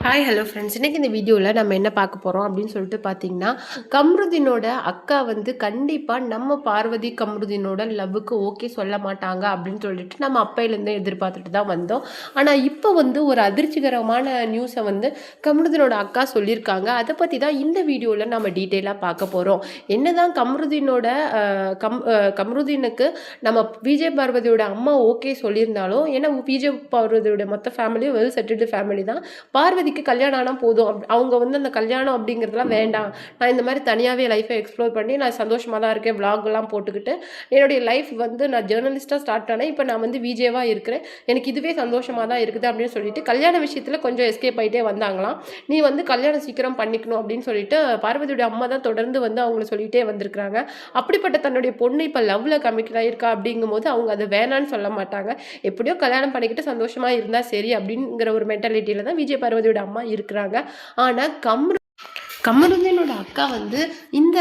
Hi hello friends. இன்றைக்கி இந்த வீடியோவில் நம்ம என்ன பார்க்க போகிறோம் அப்படின்னு சொல்லிட்டு பார்த்தீங்கன்னா, கம்ருதீனோட அக்கா வந்து கண்டிப்பாக நம்ம பார்வதி கம்ருதீனோட லவ்வுக்கு ஓகே சொல்ல மாட்டாங்க அப்படின்னு சொல்லிட்டு நம்ம அப்பையிலேருந்தே எதிர்பார்த்துட்டு தான் வந்தோம். ஆனால் இப்போ வந்து ஒரு அதிர்ச்சிகரமான நியூஸை வந்து கம்ருதீனோட அக்கா சொல்லியிருக்காங்க. அதை பற்றி தான் இந்த வீடியோவில் நம்ம டீட்டெயிலாக பார்க்க போகிறோம். என்ன தான் கம்ருதீனோட கம்ருதீனுக்கு நம்ம விஜய் பார்வதியோட அம்மா ஓகே சொல்லியிருந்தாலும், ஏன்னா விஜய் பார்வதியோட மொத்த ஃபேமிலியும் வெல் செட்டில்டு ஃபேமிலி தான். பார்வதிக்கு கல்யாணம் ஆனால் போதும் அவங்க வந்து அந்த கல்யாணம் அப்படிங்கிறதுலாம் வேண்டாம், நான் இந்த மாதிரி தனியாகவே லைஃப்பை எக்ஸ்ப்ளோர் பண்ணி நான் சந்தோஷமாக தான் இருக்கேன், விளாக்லாம் போட்டுக்கிட்டு என்னுடைய லைஃப் வந்து நான் ஜேர்னலிஸ்ட்டாக ஸ்டார்ட் ஆனேன், இப்போ நான் வந்து விஜேவாக இருக்கிறேன், எனக்கு இதுவே சந்தோஷமாக தான் இருக்குது அப்படின்னு சொல்லிட்டு கல்யாண விஷயத்தில் கொஞ்சம் எஸ்கேப் ஆகிட்டே வந்தாங்களாம். நீ வந்து கல்யாணம் சீக்கிரம் பண்ணிக்கணும் அப்படின்னு சொல்லிட்டு பார்வதியோட அம்மா தான் தொடர்ந்து வந்து அவங்கள சொல்லிகிட்டே வந்திருக்கிறாங்க. அப்படிப்பட்ட தன்னுடைய பொண்ணு இப்போ லவ்வில் கமிட் ஆகிருக்கா அப்படிங்கும்போது அவங்க அதை வேணான்னு சொல்ல மாட்டாங்க. எப்படியோ கல்யாணம் பண்ணிக்கிட்டு சந்தோஷமாக இருந்தால் சரி அப்படிங்கிற ஒரு மென்டாலிட்டியில் தான் விஜய் பார்வதியோட அம்மா இருக்கிறாங்க. ஆனால் கமருதீனோட அக்கா வந்து இந்த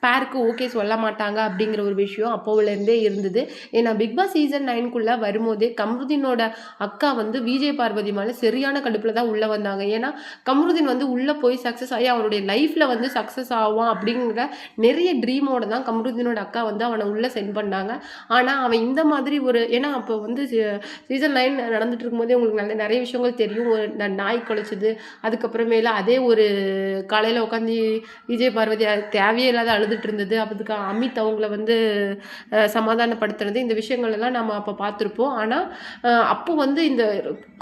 பேருக்கு ஓகே சொல்ல மாட்டாங்க அப்படிங்கிற ஒரு விஷயம் அப்போவிலேருந்தே இருந்தது. ஏன்னா பிக் பாஸ் சீசன் 9க்குள்ளே வரும்போதே கம்ருதீனோட அக்கா வந்து விஜய் பார்வதி மேலே சரியான கடுப்பில் தான் உள்ளே வந்தாங்க. ஏன்னா கம்ருதீன் வந்து உள்ளே போய் சக்ஸஸ் ஆகி அவருடைய லைஃப்பில் வந்து சக்ஸஸ் ஆவான் அப்படிங்கிற நிறைய ட்ரீமோட தான் கம்ருதீனோட அக்கா வந்து அவனை உள்ளே சென்ட் பண்ணாங்க. ஆனால் அவன் இந்த மாதிரி ஒரு ஏன்னா அப்போ வந்து சீசன் 9 நடந்துட்டு இருக்கும்போதே உங்களுக்கு நிறைய விஷயங்கள் தெரியும். ஒரு நாய் குலைச்சது, அதுக்கப்புறமேல அதே ஒரு காலையில் உட்காந்து விஜய் பார்வதி தேவையே இல்லாத அழுதுட்டு இருந்தது, அதுக்கு அமித் அவங்கள வந்து சமாதானப்படுத்துறது, இந்த விஷயங்கள் எல்லாம் நம்ம அப்போ பார்த்துருப்போம். ஆனால் அப்போ வந்து இந்த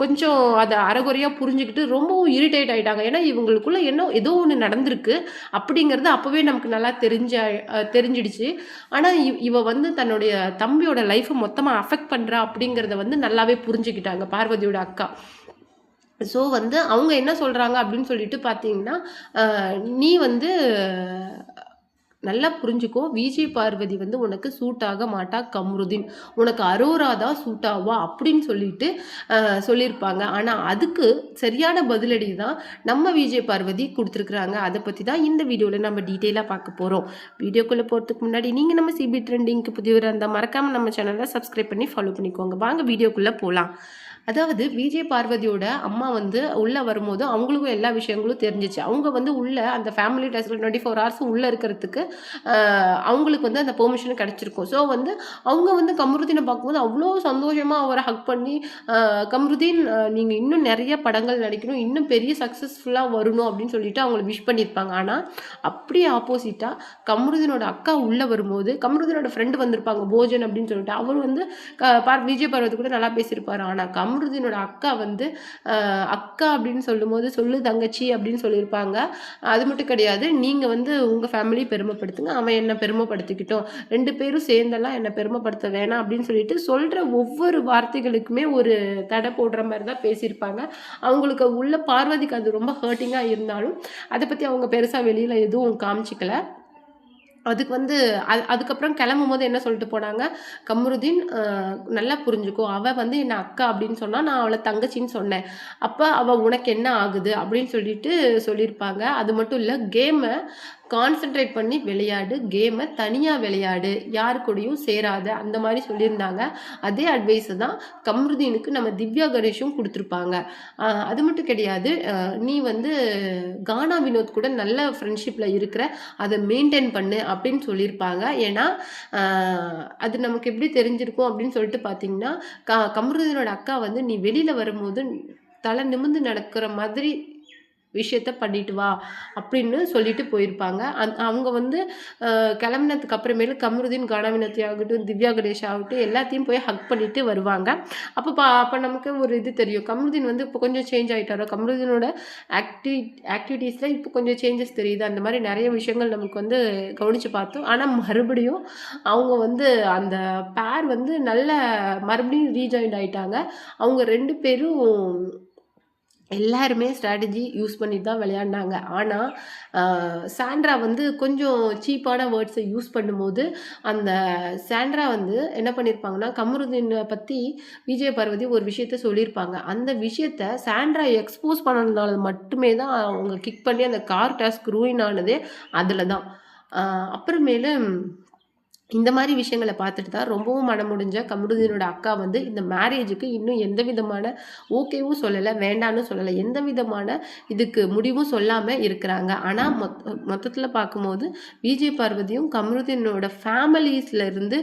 கொஞ்சம் அதை அரைகுறையாக புரிஞ்சுக்கிட்டு ரொம்பவும் இரிட்டேட் ஆகிட்டாங்க. ஏன்னா இவங்களுக்குள்ள ஏதோ ஒன்று நடந்திருக்கு அப்படிங்கிறது அப்போவே நமக்கு நல்லா தெரிஞ்சிடுச்சு. ஆனால் இவ வந்து தன்னுடைய தம்பியோட லைஃப்பை மொத்தமாக அஃபெக்ட் பண்ணுறா அப்படிங்கிறத வந்து நல்லாவே புரிஞ்சுக்கிட்டாங்க பார்வதியோட அக்கா. ஸோ வந்து அவங்க என்ன சொல்கிறாங்க அப்படின்னு சொல்லிட்டு பார்த்தீங்கன்னா, நீ வந்து நல்லா புரிஞ்சுக்கோ, விஜய் பார்வதி வந்து உனக்கு சூட் ஆக மாட்டா கம்ருதீன், உனக்கு அரோரா தான் சூட் ஆவா அப்படின்னு சொல்லிட்டு சொல்லியிருப்பாங்க. ஆனால் அதுக்கு சரியான பதிலடி தான் நம்ம விஜய் பார்வதி கொடுத்துருக்குறாங்க. அதை பற்றி தான் இந்த வீடியோவில் நம்ம டீட்டெயிலாக பார்க்க போகிறோம். வீடியோக்குள்ளே போகிறதுக்கு முன்னாடி நீங்கள் நம்ம சிபி ட்ரெண்டிங்க்கு புதியவராக இருந்தால் மறக்காமல் நம்ம சேனலை சப்ஸ்கிரைப் பண்ணி ஃபாலோ பண்ணிக்கோங்க. வாங்க வீடியோக்குள்ளே போகலாம். அதாவது விஜய் பார்வதியோட அம்மா வந்து உள்ளே வரும்போது அவங்களுக்கும் எல்லா விஷயங்களும் தெரிஞ்சிச்சு. அவங்க வந்து உள்ளே அந்த ஃபேமிலி டெஸ்ட்டில் 24 ஹவர்ஸ் உள்ளே இருக்கிறதுக்கு அவங்களுக்கு வந்து அந்த பெர்மிஷன் கிடச்சிருக்கும். ஸோ வந்து அவங்க வந்து கம்ருதீனை பார்க்கும்போது அவ்வளோ சந்தோஷமாக அவரை ஹக் பண்ணி, கம்ருதீன் நீங்கள் இன்னும் நிறைய படங்கள் நடிக்கணும், இன்னும் பெரிய சக்ஸஸ்ஃபுல்லாக வரணும் அப்படின்னு சொல்லிட்டு அவங்கள விஷ் பண்ணியிருப்பாங்க. ஆனால் அப்படியே ஆப்போசிட்டாக கம்ருதீனோட அக்கா உள்ளே வரும்போது கம்ருதீனோட ஃப்ரெண்டு வந்திருப்பாங்க போஜன் அப்படின்னு சொல்லிட்டு, அவர் வந்து விஜய் பார்வதி கூட நல்லா பேசியிருப்பார். ஆனால் கம்ருதீனோட அக்கா வந்து அக்கா அப்படின்னு சொல்லும்போது சொல்லு தங்கச்சி அப்படின்னு சொல்லியிருப்பாங்க. அது மட்டும் கிடையாது, நீங்கள் வந்து உங்கள் ஃபேமிலி பெருமைப்படுத்துங்க, அவன் என்னை பெருமைப்படுத்திக்கிட்டோம், 2 பேரும் சேர்ந்தெல்லாம் என்னை பெருமைப்படுத்த வேணாம் அப்படின்னு சொல்லிட்டு சொல்கிற ஒவ்வொரு வார்த்தைகளுக்குமே ஒரு தடை போடுற மாதிரி தான் பேசியிருப்பாங்க. அவங்களுக்கு உள்ள பார்வதிக்கு அது ரொம்ப ஹர்ட்டிங்காக இருந்தாலும் அதை பற்றி அவங்க பெருசாக வெளியில் எதுவும் காமிச்சிக்கல. அதுக்கு வந்து அதுக்கப்புறம் கிளம்பும்போது என்ன சொல்லிட்டு போனாங்க, கம்ருதீன் நல்லா புரிஞ்சுக்கோ, அவள் வந்து என்னை அக்கா அப்படின்னு சொன்னால் நான் அவளை தங்கச்சின்னு சொன்னேன், அப்போ அவள் உனக்கு என்ன ஆகுது அப்படின்னு சொல்லிட்டு சொல்லியிருப்பாங்க. அது மட்டும் இல்லை, கேமை கான்சென்ட்ரேட் பண்ணி விளையாடு, கேமை தனியாக விளையாடு, யாரு கூடயும் சேராத, அந்த மாதிரி சொல்லியிருந்தாங்க. அதே அட்வைஸை தான் கம்ருதீனுக்கு நம்ம திவ்யா கணேஷும் கொடுத்துருப்பாங்க. அது மட்டும் கிடையாது, நீ வந்து கானா வினோத் கூட நல்ல ஃப்ரெண்ட்ஷிப்பில் இருக்கிற, அதை மெயின்டைன் பண்ணு அப்படின்னு சொல்லியிருப்பாங்க. ஏன்னா அது நமக்கு எப்படி தெரிஞ்சிருக்கும் அப்படின்னு சொல்லிட்டு பார்த்தீங்கன்னா, கம்ருதீனோட அக்கா வந்து நீ வெளியில் வரும்போது தலை நிமிர்ந்து நடக்கிற மாதிரி விஷயத்த பண்ணிட்டு வா அப்படின்னு சொல்லிட்டு போயிருப்பாங்க. அவங்க வந்து கிளம்பினதுக்கு அப்புறமேலு கம்ருதீன் கானாவினத்தி ஆகட்டும், திவ்யா கணேஷ் ஆகட்டும், எல்லாத்தையும் போய் ஹக் பண்ணிட்டு வருவாங்க. அப்போ நமக்கு ஒரு இது தெரியும், கம்ருதீன் வந்து இப்போ கொஞ்சம் சேஞ்ச் ஆகிட்டாரோ, கம்ருதீனோட ஆக்டிவிட்டீஸில் இப்போ கொஞ்சம் சேஞ்சஸ் தெரியுது. அந்த மாதிரி நிறைய விஷயங்கள் நமக்கு வந்து கவனித்து பார்த்தோம். ஆனால் மறுபடியும் அவங்க வந்து அந்த பேர் வந்து நல்ல மறுபடியும் ரீஜாயின்ட் ஆகிட்டாங்க. அவங்க 2 பேரும் எல்லாருமே ஸ்ட்ராட்டஜி யூஸ் பண்ணி தான் விளையாடினாங்க. ஆனால் சாண்ட்ரா வந்து கொஞ்சம் சீப்பான வேர்ட்ஸை யூஸ் பண்ணும்போது அந்த சாண்ட்ரா வந்து என்ன பண்ணியிருப்பாங்கன்னா, கமருதீனை பற்றி விஜய் பார்வதி ஒரு விஷயத்த சொல்லியிருப்பாங்க. அந்த விஷயத்த சாண்ட்ரா எக்ஸ்போஸ் பண்ணதுனால மட்டுமே தான் அவங்க கிக் பண்ணி அந்த கார் டாஸ்க் ரூயின் ஆனதே அதில் தான். அப்புறமேலு இந்த மாதிரி விஷயங்களை பார்த்துட்டு தான் ரொம்பவும் மனமுடிஞ்ச கமருதீனோட அக்கா வந்து இந்த மேரேஜுக்கு இன்னும் எந்த விதமான ஓகேவும் சொல்லலை, வேண்டான்னு சொல்லலை, எந்த விதமான இதுக்கு முடிவும் சொல்லாமல் இருக்கிறாங்க. ஆனால் மொத்தத்தில் பார்க்கும்போது விஜய் பார்வதியும் கமருதீனோட ஃபேமிலிஸில் இருந்து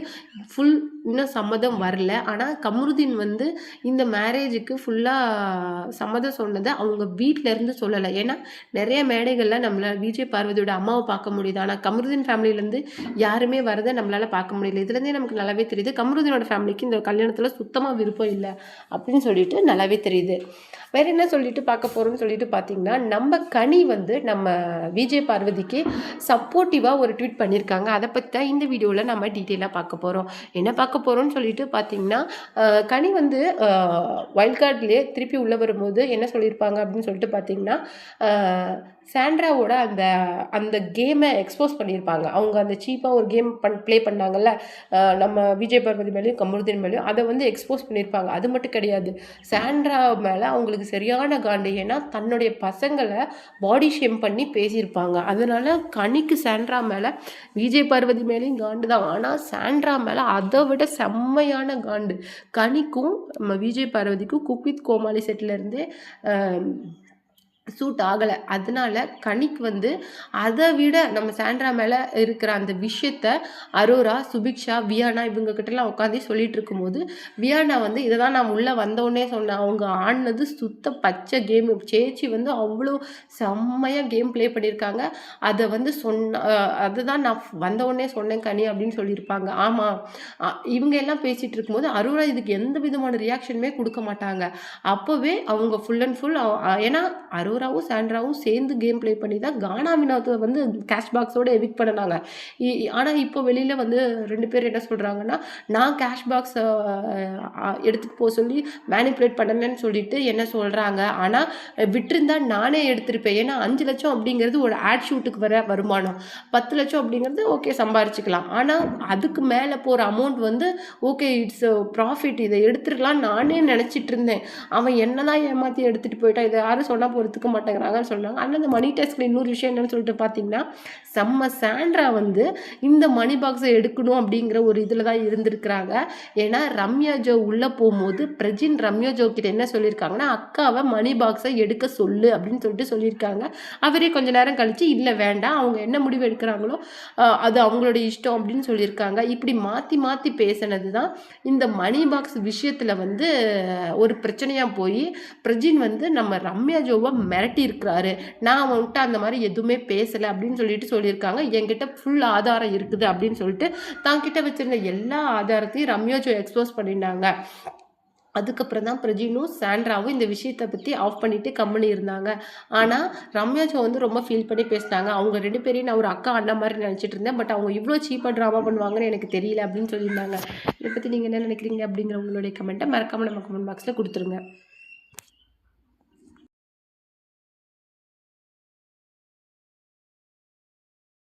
ஃபுல் இன்னும் சம்மதம் வரல. ஆனால் கமருதீன் வந்து இந்த மேரேஜுக்கு ஃபுல்லாக சம்மதம் சொன்னதை அவங்க வீட்டிலேருந்து சொல்லலை. ஏன்னா நிறைய மேடைகளில் நம்மளால் விஜய் பார்வதியோட அம்மாவை பார்க்க முடியுது, ஆனால் கமருதீன் ஃபேமிலியிலேருந்து யாருமே வரதை நம்மளால் பார்க்க முடியல. இதுலேருந்தே நமக்கு நல்லாவே தெரியுது கமருதீனோட ஃபேமிலிக்கு இந்த கல்யாணத்தில் சுத்தமாக விருப்பம் இல்லை அப்படின்னு சொல்லிட்டு நல்லாவே தெரியுது. வேறு என்ன சொல்லிட்டு பார்க்க போகிறோம்னு சொல்லிட்டு பார்த்தீங்கன்னா, நம்ம கனி வந்து நம்ம விஜய் பார்வதிக்கு சப்போர்ட்டிவாக ஒரு ட்வீட் பண்ணியிருக்காங்க. அதை பற்றி தான் இந்த வீடியோவில் நம்ம டீட்டெயிலாக பார்க்க போகிறோம். என்ன பார்க்க போகிறோம்னு சொல்லிட்டு பார்த்தீங்கன்னா, கனி வந்து வைல்ட் கார்ட்லேயே திருப்பி உள்ளே வரும்போது என்ன சொல்லியிருப்பாங்க அப்படின்னு சொல்லிட்டு பார்த்தீங்கன்னா, சாண்ட்ராவோட அந்த அந்த கேமை எக்ஸ்போஸ் பண்ணியிருப்பாங்க. அவங்க அந்த சீப்பாக ஒரு கேம் ப்ளே பண்ணாங்கல்ல, நம்ம விஜய் பார்வதி மேலேயும் கமருதீன் மேலேயும், அதை வந்து எக்ஸ்போஸ் பண்ணியிருப்பாங்க. அது மட்டும் கிடையாது, சாண்ட்ரா மேலே அவங்களுக்கு சரியான காண்டு. ஏன்னா தன்னுடைய பசங்களை பாடி ஷேம் பண்ணி பேசியிருப்பாங்க. அதனால் கனிக்கு சாண்ட்ரா மேலே விஜய் பார்வதி மேலேயும் காண்டு தான், ஆனால் சாண்ட்ரா மேலே அதை விட செம்மையான காண்டு. கனிக்கும் நம்ம விஜய் பார்வதிக்கும் குக் வித் கோமாளி செட்டிலேருந்தே சூட் ஆகலை. அதனால கனிக்கு வந்து அதை விட நம்ம சாண்ட்ரா மேலே இருக்கிற அந்த விஷயத்த அரோரா, சுபிக்ஷா, வியானா இவங்ககிட்டலாம் உட்காந்து சொல்லிட்டு இருக்கும்போது, வியானா வந்து இதை தான் நான் உள்ளே வந்தோடனே சொன்னேன், அவங்க ஆடினது சுத்த பச்சை கேமு. சேச்சி வந்து அவ்வளோ செம்மையாக கேம் ப்ளே பண்ணியிருக்காங்க. அதை வந்து அதுதான் நான் வந்தவுடனே சொன்னேன் கனி அப்படின்னு சொல்லியிருப்பாங்க. ஆமாம், இவங்க எல்லாம் பேசிகிட்டு இருக்கும்போது அரோரா இதுக்கு எந்த விதமான ரியாக்ஷனுமே கொடுக்க மாட்டாங்க. அப்போவே அவங்க ஃபுல் அண்ட் ஃபுல், ஏன்னா அரோராவும் சாண்ட்ராவும் சேர்ந்து கேம் ப்ளே பண்ணி தான் கானா வினோத்தை வந்து கேஷ் பாக்ஸோடு எவிக்ட் பண்ணினாங்க. ஆனால் இப்போ வெளியில் வந்து 2 பேர் என்ன சொல்கிறாங்கன்னா, நான் கேஷ் பாக்ஸை எடுத்துகிட்டு போக சொல்லி மேனிப்புலேட் பண்ணலன்னு சொல்லிட்டு என்ன சொல்கிறாங்க. ஆனால் விட்டுருந்தா நானே எடுத்திருப்பேன். ஏன்னா 5 லட்சம் அப்படிங்கிறது ஒரு ஆட் ஷூட்டுக்கு வர வருமானம், 10 லட்சம் அப்படிங்கிறது ஓகே சம்பாரிச்சிக்கலாம். ஆனால் அதுக்கு மேலே போகிற அமௌண்ட் வந்து ஓகே இட்ஸ் ப்ராஃபிட், இதை எடுத்துருக்கலாம் நானே நினச்சிட்டு இருந்தேன். அவன் என்ன தான் ஏமாற்றி எடுத்துகிட்டு போயிட்டான், இதை யாரும் சொன்னால் பொறுத்துக்க மாட்டேங்கிறாங்கன்னு சொன்னாங்க. ஆனால் இந்த மணி டெஸ்ட்டில் இன்னொரு விஷயம் என்னன்னு சொல்லிட்டு பார்த்தீங்கன்னா, செம்ம சாண்ட்ரா வந்து இந்த மணி பாக்ஸை எடுக்கணும் அப்படிங்கிற ஒரு இதில் தான் இருந்திருக்கிறாங்க. ஏன்னா ரம்யா ஜோ உள்ளே போகும்போது பிரஜின் ரம்யா ஜோ கிட்ட என்ன சொல்லியிருக்காங்கன்னா, அக்காவை மணி பாக்ஸை எடுக்க சொல்லு அப்படின்னு சொல்லிட்டு சொல்லியிருக்காங்க. அவரே கொஞ்ச நேரம் கழித்து இல்லை வேண்டாம், அவங்க என்ன முடிவு எடுக்கிறாங்களோ அது அவங்களோட இஷ்டம் அப்படின்னு சொல்லியிருக்காங்க. இப்படி மாற்றி மாற்றி பேசினது தான் இந்த மணி பாக்ஸ் விஷயத்தில் வந்து ஒரு பிரச்சனையாக போய் பிரஜின் வந்து நம்ம ரம்யா ஜோவை மிரட்டி இருக்கிறாரு. நான் வந்துட்டு அந்த மாதிரி எதுவுமே பேசலை அப்படின்னு சொல்லியிருக்காங்க. என்கிட்ட ஃபுல் ஆதாரம் இருக்குது அப்படின்னு சொல்லிட்டு தாங்கிட்ட வச்சிருந்த எல்லா ஆதாரத்தையும் ரம்யா ஜோ எக்ஸ்போஸ் பண்ணிட்டாங்க. அதுக்கப்புறம் தான் பிரஜினும் சாண்ட்ராவும் இந்த விஷயத்தை பற்றி ஆஃப் பண்ணிவிட்டு கம்முன்னு இருந்தாங்க. ஆனால் ரம்யா ஜோ வந்து ரொம்ப ஃபீல் பண்ணி பேசினாங்க. அவங்க 2 பேரையும் நான் ஒரு அக்கா அண்ணா மாதிரி நினச்சிட்டு இருந்தேன், பட் அவங்க இவ்வளோ சீப்பாக ட்ராமா பண்ணுவாங்கன்னு எனக்கு தெரியல அப்படின்னு சொல்லியிருந்தாங்க. இதை பற்றி நீங்கள் என்ன நினைக்கிறீங்க அப்படிங்கிற உங்களுடைய கமெண்ட்டை மறக்காமல் நம்ம கமெண்ட் பாக்ஸில் கொடுத்துருங்க.